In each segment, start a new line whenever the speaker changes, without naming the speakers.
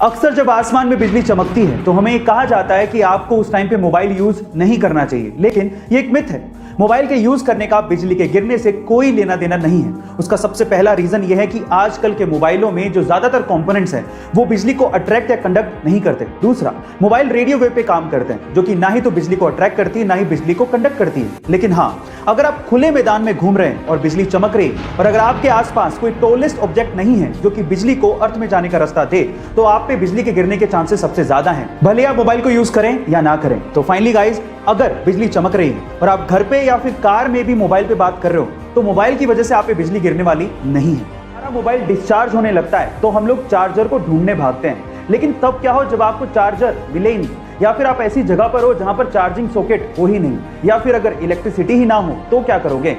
अक्सर जब आसमान में बिजली चमकती है तो हमें कहा जाता है कि आपको उस टाइम पे मोबाइल यूज नहीं करना चाहिए, लेकिन ये एक मिथ है। मोबाइल के यूज करने का बिजली के गिरने से कोई लेना देना नहीं है। उसका सबसे पहला रीजन यह है कि आजकल के मोबाइलों में जो ज्यादातर कंपोनेंट्स हैं वो बिजली को अट्रैक्ट या कंडक्ट नहीं करते। दूसरा, मोबाइल रेडियो वेव पे काम करते हैं, जो कि ना ही तो बिजली को अट्रैक्ट करती है ना ही बिजली को कंडक्ट करती है। लेकिन हाँ, अगर आप खुले मैदान में घूम रहे हैं और बिजली चमक रही है और अगर आपके आसपास कोई टॉलेस्ट ऑब्जेक्ट नहीं है जो कि बिजली को अर्थ में जाने का रास्ता दे, तो आप पे बिजली के गिरने के चांसेस सबसे ज्यादा हैं, भले आप मोबाइल को यूज करें या ना करें। तो फाइनली गाइस, अगर बिजली चमक रही है और आप घर पे या फिर कार में भी मोबाइल पे बात कर रहे हो, तो मोबाइल की वजह से आप पे बिजली गिरने वाली नहीं है। हमारा मोबाइल डिस्चार्ज होने लगता है तो हम लोग चार्जर को ढूंढने भागते हैं, लेकिन तब क्या हो जब आपको चार्जर मिले ही नहीं, या फिर आप ऐसी जगह पर हो जहां पर चार्जिंग सॉकेट हो ही नहीं, या फिर अगर इलेक्ट्रिसिटी ही ना हो तो क्या करोगे।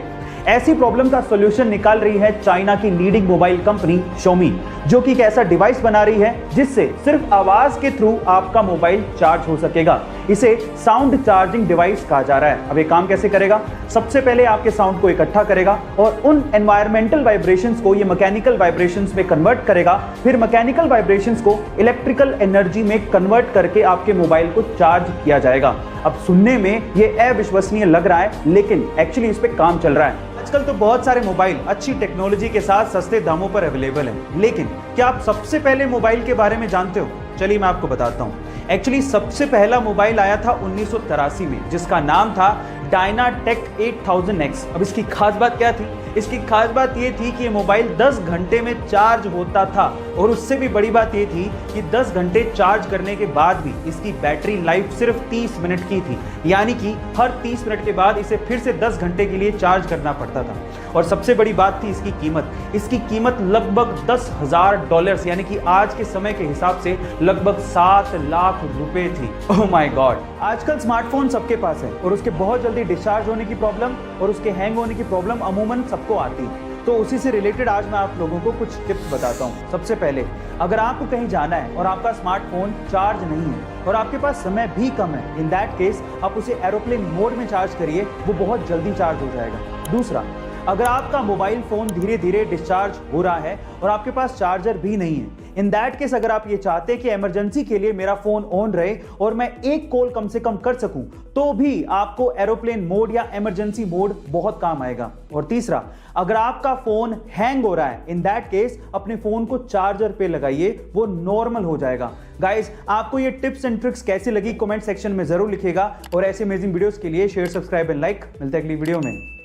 ऐसी प्रॉब्लम का सॉल्यूशन निकाल रही है चाइना की लीडिंग मोबाइल कंपनी Xiaomi, जो कि एक ऐसा डिवाइस बना रही है जिससे सिर्फ आवाज के थ्रू आपका मोबाइल चार्ज हो सकेगा। इसे साउंड चार्जिंग डिवाइस कहा जा रहा है। अब ये काम कैसे करेगा? सबसे पहले आपके साउंड को इकट्ठा करेगा और उन एनवायरमेंटल वाइब्रेशंस को ये मैकेनिकल वाइब्रेशंस में कन्वर्ट करेगा, फिर मैकेनिकल वाइब्रेशंस को इलेक्ट्रिकल एनर्जी में कन्वर्ट करके आपके मोबाइल को चार्ज किया जाएगा। अब सुनने में ये अविश्वसनीय लग रहा है, लेकिन एक्चुअली इस पे काम चल रहा है। आजकल तो बहुत सारे मोबाइल अच्छी टेक्नोलॉजी के साथ सस्ते दामों पर अवेलेबल हैं, लेकिन क्या आप सबसे पहले मोबाइल के बारे में जानते हो? चलिए मैं आपको बताता हूँ। एक्चुअली सबसे पहला मोबाइल आया था 1983 में, जिसका नाम था डायनाटेक 8000X। अब इसकी खास बात क्या थी? इसकी खास बात ये थी कि ये मोबाइल 10 घंटे में चार्ज होता था, और उससे भी बड़ी बात ये थी कि 10 घंटे चार्ज करने के बाद भी इसकी बैटरी लाइफ सिर्फ 30 मिनट की थी, यानी कि हर 30 मिनट के बाद इसे फिर से 10 घंटे के लिए चार्ज करना पड़ता था। और सबसे बड़ी बात थी इसकी कीमत। इसकी कीमत लगभग $10,000, यानी कि आज के समय के हिसाब से लगभग 7 लाख रुपए थी। Oh my God. आजकल स्मार्टफोन सबके पास है और उसके बहुत जल्दी डिस्चार्ज होने की प्रॉब्लम और उसके हैंग होने की प्रॉब्लम अमूमन सबको आती है। तो उसी से रिलेटेड आज मैं आप लोगों को कुछ टिप्स बताता हूँ। सबसे पहले, अगर आपको कहीं जाना है और आपका स्मार्टफोन चार्ज नहीं है और आपके पास समय भी कम है, इन दैट केस आप उसे एरोप्लेन मोड में चार्ज करिए, वो बहुत जल्दी चार्ज हो जाएगा। दूसरा, अगर आपका मोबाइल फोन धीरे धीरे डिस्चार्ज हो रहा है और आपके पास चार्जर भी नहीं है, इन दैट केस अगर आप ये चाहते हैं कि इमरजेंसी के लिए मेरा फोन ऑन रहे और मैं एक कॉल कम से कम कर सकूं, तो भी आपको एरोप्लेन मोड या इमरजेंसी मोड बहुत काम आएगा। और तीसरा, अगर आपका फोन हैंग हो रहा है, इन दैट केस अपने फोन को चार्जर पे लगाइए, वो नॉर्मल हो जाएगा। गाइस, आपको ये टिप्स एंड ट्रिक्स कैसी लगी कमेंट सेक्शन में जरूर लिखिएगा, और ऐसे अमेजिंग वीडियोस के लिए शेयर, सब्सक्राइब एंड लाइक। मिलते हैं अगली वीडियो में।